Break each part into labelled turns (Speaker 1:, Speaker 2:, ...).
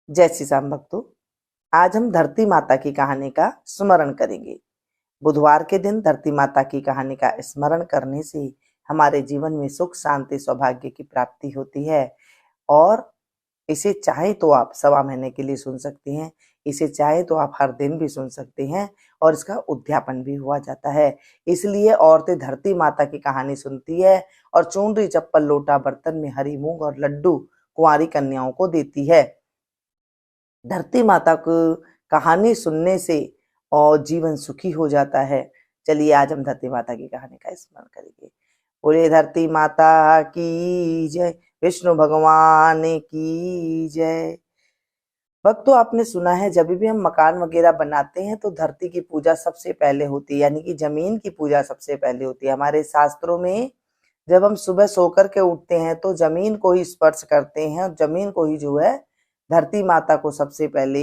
Speaker 1: जय श्री राम भक्तों। आज हम धरती माता की कहानी का स्मरण करेंगे। बुधवार के दिन धरती माता की कहानी का स्मरण करने से हमारे जीवन में सुख शांति सौभाग्य की प्राप्ति होती है। और इसे चाहे तो आप सवा महीने के लिए सुन सकते हैं, इसे चाहे तो आप हर दिन भी सुन सकते हैं और इसका उद्यापन भी हुआ जाता है। इसलिए औरतें धरती माता की कहानी सुनती है और चुनरी चप्पल लोटा बर्तन में हरी मूंग और लड्डू कुंवारी कन्याओं को देती है। धरती माता को कहानी सुनने से और जीवन सुखी हो जाता है। चलिए आज हम धरती माता की कहानी का स्मरण करेंगे। बोले धरती माता की जय, विष्णु भगवान की जय। भक्तों, आपने सुना है जब भी हम मकान वगैरह बनाते हैं तो धरती की पूजा सबसे पहले होती है, यानी कि जमीन की पूजा सबसे पहले होती है। हमारे शास्त्रों में जब हम सुबह सोकर के उठते हैं तो जमीन को ही स्पर्श करते हैं और जमीन को ही जो है धरती माता को सबसे पहले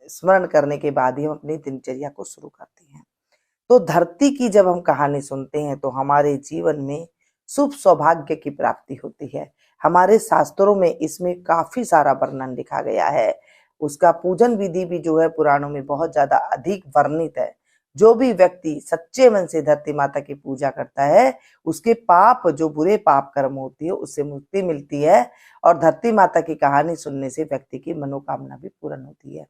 Speaker 1: स्मरण करने के बाद ही हम अपनी दिनचर्या को शुरू करते हैं। तो धरती की जब हम कहानी सुनते हैं तो हमारे जीवन में शुभ सौभाग्य की प्राप्ति होती है। हमारे शास्त्रों में इसमें काफी सारा वर्णन लिखा गया है। उसका पूजन विधि भी जो है पुराणों में बहुत ज्यादा अधिक वर्णित है। जो भी व्यक्ति सच्चे मन से धरती माता की पूजा करता है उसके पाप, जो बुरे पाप कर्म होती है, उससे मुक्ति मिलती है और धरती माता की कहानी सुनने से व्यक्ति की मनोकामना भी पूर्ण होती है।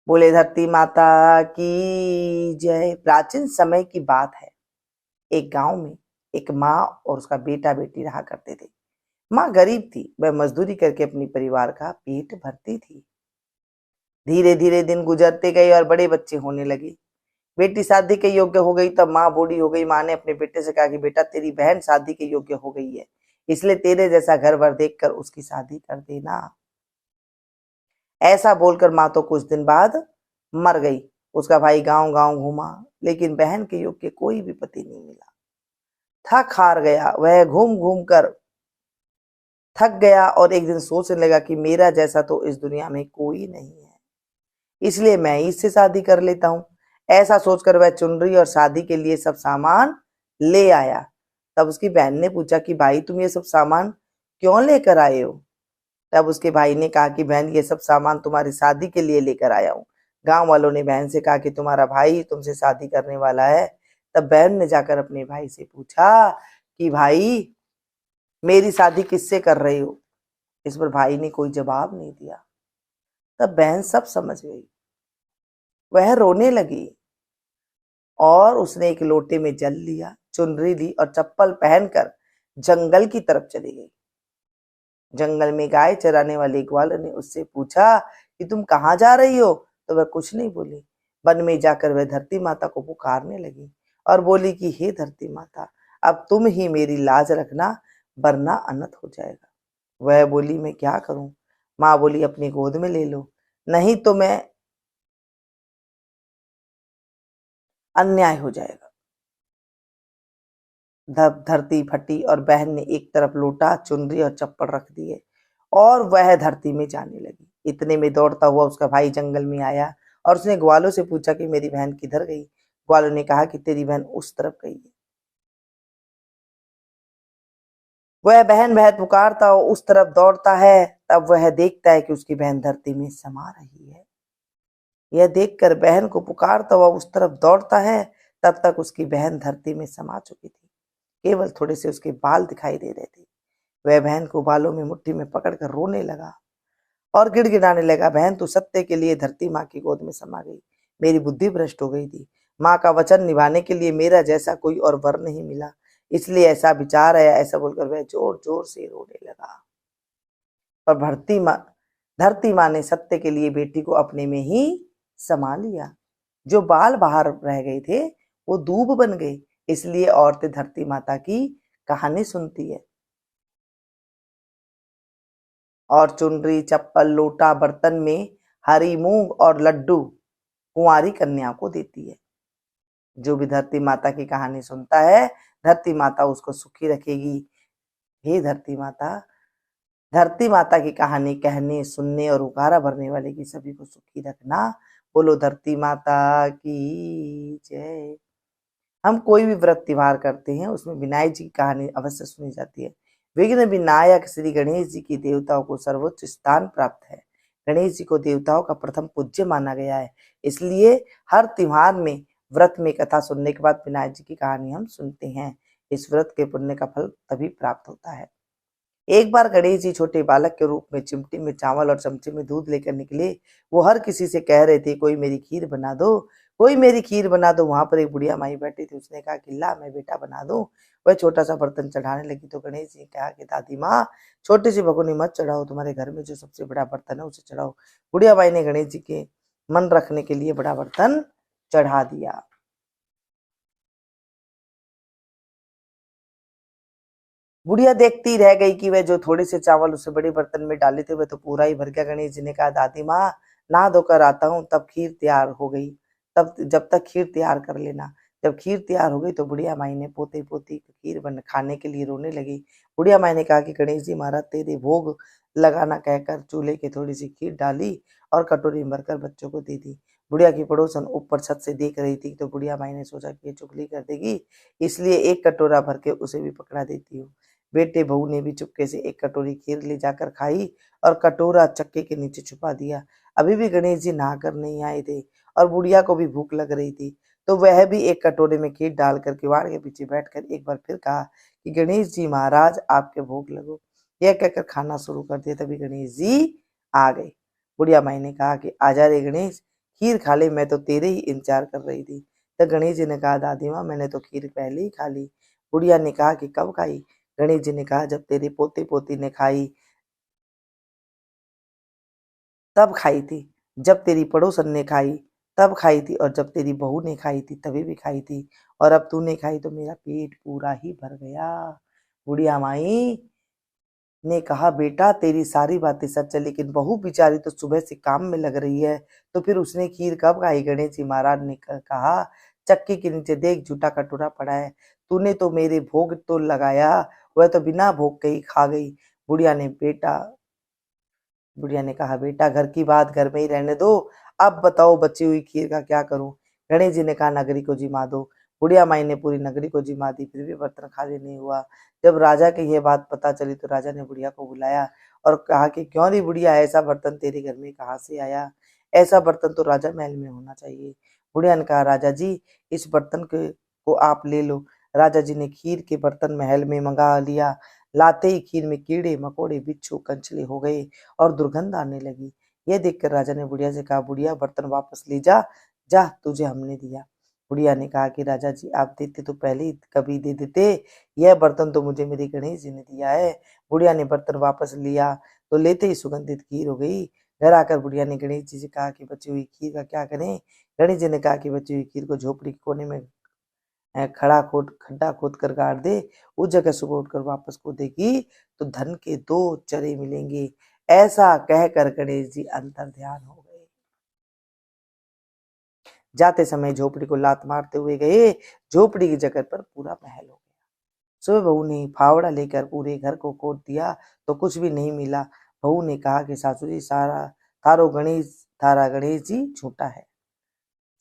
Speaker 1: बोले धरती माता की जय। प्राचीन समय की बात है। एक गांव में एक माँ और उसका बेटा बेटी रहा करते थे। माँ गरीब थी, वह मजदूरी करके अपनी परिवार का पेट भरती थी। धीरे धीरे दिन गुजरते गए और बड़े बच्चे होने लगे। बेटी शादी के योग्य हो गई तब माँ बूढ़ी हो गई। माँ ने अपने बेटे से कहा कि बेटा, तेरी बहन शादी के योग्य हो गई है, इसलिए तेरे जैसा घर भर देखकर उसकी शादी कर देना। ऐसा बोलकर माँ तो कुछ दिन बाद मर गई। उसका भाई गांव गांव घूमा लेकिन बहन के योग्य कोई भी पति नहीं मिला। थक हार गया, वह घूम घूम कर थक गया और एक दिन सोचने लगा कि मेरा जैसा तो इस दुनिया में कोई नहीं है, इसलिए मैं इससे शादी कर लेता हूँ। ऐसा सोचकर वह चुनरी और शादी के लिए सब सामान ले आया। तब उसकी बहन ने पूछा कि भाई, तुम ये सब सामान क्यों लेकर आए हो? तब उसके भाई ने कहा कि बहन, ये सब सामान तुम्हारी शादी के लिए लेकर आया हूँ। गांव वालों ने बहन से कहा कि तुम्हारा भाई तुमसे शादी करने वाला है। तब बहन ने जाकर अपने भाई से पूछा कि भाई, मेरी शादी किससे कर रहे हो? इस पर भाई ने कोई जवाब नहीं दिया। तब बहन सब समझ गई। वह रोने लगी और उसने एक लोटे में जल लिया, चुनरी ली और चप्पल पहनकर जंगल की तरफ चली गई। जंगल में गाय चराने वाले ग्वाल ने उससे पूछा कि तुम कहाँ जा रही हो? तो वह कुछ नहीं बोली। वन में जाकर वह धरती माता को पुकारने लगी और बोली कि हे धरती माता, अब तुम ही मेरी लाज रखना, वरना अनर्थ हो जाएगा। वह बोली, मैं क्या करूं? माँ बोली, अपनी गोद में ले लो, नहीं तो मैं अन्याय हो जाएगा। धरती फटी और बहन ने एक तरफ लोटा, चुनरी और चप्पल रख दिए और वह धरती में जाने लगी। इतने में दौड़ता हुआ उसका भाई जंगल में आया और उसने ग्वालों से पूछा कि मेरी बहन किधर गई? ग्वालों ने कहा कि तेरी बहन उस तरफ गई है। वह बहन बहन पुकारता उस तरफ दौड़ता है। तब वह देखता है कि उसकी बहन धरती में समा रही है। यह देखकर बहन को पुकारता हुआ उस तरफ दौड़ता है। तब तक उसकी बहन धरती में समा चुकी थी, केवल थोड़े से उसके बाल दिखाई दे रहे थे। वह बहन को बालों में मुट्ठी में पकड़कर रोने लगा और गिड़गिड़ाने लगा, बहन तू सत्य के लिए धरती माँ की गोद में समा गई। मेरी बुद्धि भ्रष्ट हो गई थी। माँ का वचन निभाने के लिए मेरा जैसा कोई और वर नहीं मिला, इसलिए ऐसा विचार है। ऐसा बोलकर वह जोर जोर से रोने लगा। पर धरती माँ ने सत्य के लिए बेटी को अपने में ही समा लिया। जो बाल बाहर रह गए थे वो दूब बन गए। इसलिए औरतें धरती माता की कहानी सुनती है और चुनरी चप्पल लोटा बर्तन में हरी मूंग और लड्डू कुंवारी कन्या को देती है। जो भी धरती माता की कहानी सुनता है धरती माता उसको सुखी रखेगी। हे धरती माता की कहानी कहने, सुनने और उकारा भरने वाले की सभी को सुखी रखना। बोलो धरती माता की जय। हम कोई भी व्रत त्योहार करते हैं उसमें विनायक जी की कहानी अवश्य सुनी जाती है। विघ्न विनायक श्री गणेश जी की देवताओं को सर्वोच्च स्थान प्राप्त है। गणेश जी को देवताओं का प्रथम पूज्य माना गया है, इसलिए हर त्योहार में व्रत में कथा सुनने के बाद विनायक जी की कहानी हम सुनते हैं। इस व्रत के पुण्य का फल तभी प्राप्त होता है। एक बार गणेश जी छोटे बालक के रूप में चिमटी में चावल और चमचे में दूध लेकर निकले। वो हर किसी से कह रहे थे, कोई मेरी खीर बना दो, कोई मेरी खीर बना दो। वहां पर एक बुढ़िया माई बैठी थी, उसने कहा कि ला मैं बेटा बना दूं। वह छोटा सा बर्तन चढ़ाने लगी तो गणेश जी ने कहा कि दादी माँ, छोटी सी भगोनी मत चढ़ाओ, तुम्हारे घर में जो सबसे बड़ा बर्तन है उसे चढ़ाओ। बुढ़िया माई ने गणेश जी के मन रखने के लिए बड़ा बर्तन चढ़ा दिया। बुढ़िया देखती रह गई कि वह जो थोड़े से चावल उसे बड़े बर्तन में डाले थे वह तो पूरा ही भर गया। गणेश जी ने कहा, दादी माँ नहा धोकर आता हूँ, तब खीर तैयार हो गई, तब जब तक खीर तैयार कर लेना। जब खीर तैयार हो गई तो बुढ़िया माई ने पोते पोती खीर बन खाने के लिए रोने लगी। बुढ़िया माई ने कहा कि गणेश जी महाराज तेरे भोग लगाना कहकर चूल्हे की थोड़ी सी खीर डाली और कटोरी में भरकर बच्चों को दे दी। बुढ़िया की पड़ोसन ऊपर छत से देख रही थी तो बुढ़िया माई ने सोचा कि ये चुगली कर देगी, इसलिए एक कटोरा भर के उसे भी पकड़ा देती हूँ। बेटे बहू ने भी चुपके से एक कटोरी खीर ले जाकर खाई और कटोरा चक्के के नीचे छुपा दिया। अभी भी गणेश जी नहाकर नहीं आए थे और बुढ़िया को भी भूख लग रही थी, तो वह भी एक कटोरे में खीर डालकर किवाड़ के पीछे बैठकर एक बार फिर कहा कि गणेश जी महाराज आपके भोग लगो। यह कहकर खाना शुरू कर दिया। तभी गणेश जी आ गए। बुढ़िया माई ने कहा कि आजा रे गणेश, खीर खा ले, मैं तो तेरे ही इंतजार कर रही थी। तो गणेश जी ने कहा, दादी माँ मैंने तो खीर पहले ही खा ली। बुढ़िया ने कहा कि कब खाई? गणेश जी ने कहा, जब तेरे पोते पोती ने खाई तब खाई थी, जब तेरी पड़ोसन ने खाई तब खाई थी, और जब तेरी बहू ने खाई थी तभी भी खाई थी, और अब तूने खाई तो मेरा पेट पूरा ही भर गया। बुढ़िया माई ने कहा, बेटा तेरी सारी बातें सच है, लेकिन बहू बेचारी तो सुबह से काम में लग रही है, तो फिर उसने खीर कब खाई? गणेश जी महाराज ने कहा, चक्की के नीचे देख जूठा कटोरा पड़ा है, तूने तो मेरे भोग तो लगाया, वह तो बिना भोग के ही खा गई। बुढ़िया ने कहा, बेटा घर की बात घर में ही रहने दो, अब बताओ बची हुई खीर का क्या करूं? गणेश जी ने कहा, नगरी को जिमा दो। बुढ़िया माई ने पूरी नगरी को जिमा दी, फिर भी बर्तन खाली नहीं हुआ। जब राजा की यह बात पता चली तो राजा ने बुढ़िया को बुलाया और कहा कि क्यों रे बुढ़िया, ऐसा बर्तन तेरे घर में कहाँ से आया? ऐसा बर्तन तो राजा महल में होना चाहिए। बुढ़िया ने कहा, राजा जी इस बर्तन को आप ले लो। राजा जी ने खीर के बर्तन महल में मंगा लिया। लाते ही खीर में कीड़े मकोड़े बिच्छू कंचले हो गए और दुर्गंध आने लगी। यह देखकर राजा ने बुढ़िया से कहा, बुढ़िया बर्तन वापस ले जा, जा तुझे हमने दिया। बुढ़िया ने कहा कि राजा जी आप देते तो पहले ही कभी दे देते, यह बर्तन तो मुझे मेरे गणेश जी ने दिया है। बुढ़िया ने बर्तन वापस लिया तो लेते ही सुगंधित खीर हो गई। घर आकर बुढ़िया ने गणेश जी से कहा कि बची हुई खीर का क्या करें? गणेश जी ने कहा कि बची हुई खीर को झोपड़ी के कोने में खड्डा खोद कर गाड़ दे, उस जगह सुबह उठकर वापस कूदेगी तो धन के 2 चरे मिलेंगे। ऐसा कहकर गणेश जी अंतर ध्यान हो गए। जाते समय झोपड़ी को लात मारते हुए गए। झोपड़ी की जगह पर पूरा महल हो गया। सुबह बहू ने फावड़ा लेकर पूरे घर को खोद दिया तो कुछ भी नहीं मिला। बहू ने कहा कि सासू जी थारा गणेश जी झूठा है।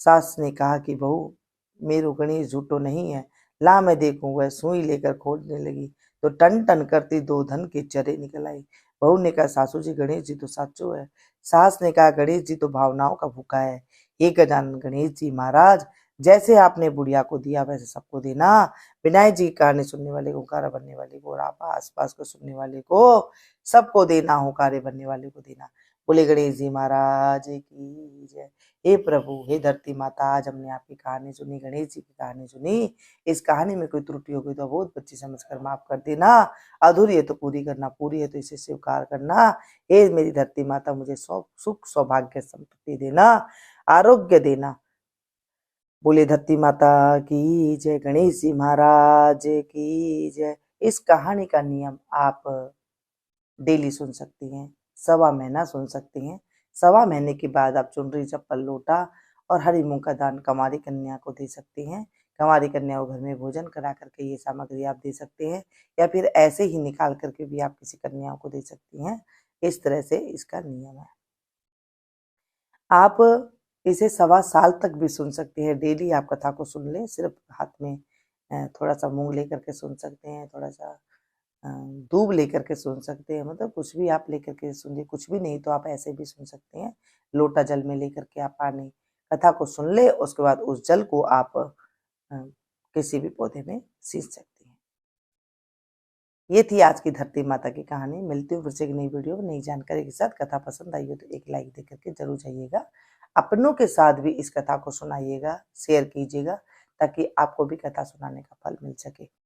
Speaker 1: सास ने कहा कि बहू मेरो गणेश झूठो नहीं है, ला मैं देखूं। वह सुई लेकर खोदने लगी तो टन टन करती 2 धन के चरे निकल आई। बहू ने कहा, सासू जी गणेश जी तो साचो है। सास ने कहा, गणेश जी तो भावनाओं का भूखा है। हे गजानन गणेश जी महाराज, जैसे आपने बुढ़िया को दिया वैसे सबको देना। विनायक जी की कहानी सुनने वाले को, कार्य बनने वाले को, और आप आस पास को सुनने वाले को सबको देना, हो कार्य बनने वाले को देना। बोले गणेश जी महाराज की जय। हे प्रभु, हे धरती माता, आज हमने आपकी कहानी सुनी, गणेश जी की कहानी सुनी। इस कहानी में कोई त्रुटि हो गई तो बहुत बच्ची समझकर माफ कर देना। अधूरी है तो पूरी करना, पूरी है तो इसे स्वीकार करना। हे मेरी धरती माता, मुझे सुख सौभाग्य संपत्ति देना, आरोग्य देना। बोले धरती माता की जय, गणेश जी महाराज की जय। इस कहानी का नियम आप डेली सुन सकती हैं, 1.25 महीना सुन सकती हैं। 1.25 महीने के बाद आप चुनरी, चप्पल, लोटा और हरी मूंग का दान कंवारी कन्या को दे सकती हैं। कंवारी कन्या को घर में भोजन करा करके ये सामग्री आप दे सकते हैं, या फिर ऐसे ही निकाल करके भी आप किसी कन्याओं को दे सकती हैं। इस तरह से इसका नियम है। आप इसे 1.25 साल तक भी सुन सकते हैं। डेली आप कथा को सुन लें, सिर्फ हाथ में थोड़ा सा मूंग लेकर के सुन सकते हैं, थोड़ा सा दूब लेकर के सुन सकते हैं, मतलब कुछ भी आप लेकर के सुनिए, कुछ भी नहीं तो आप ऐसे भी सुन सकते हैं। लोटा जल में लेकर के आप पानी कथा को सुन ले, उसके बाद उस जल को आप किसी भी पौधे में सींच सकते हैं। ये थी आज की धरती माता की कहानी। मिलती हूँ फिर से एक नई वीडियो में नई जानकारी के साथ। कथा पसंद आई हो तो एक लाइक दे करके जरूर जाइएगा। अपनों के साथ भी इस कथा को सुनाइएगा, शेयर कीजिएगा, ताकि आपको भी कथा सुनाने का फल मिल सके।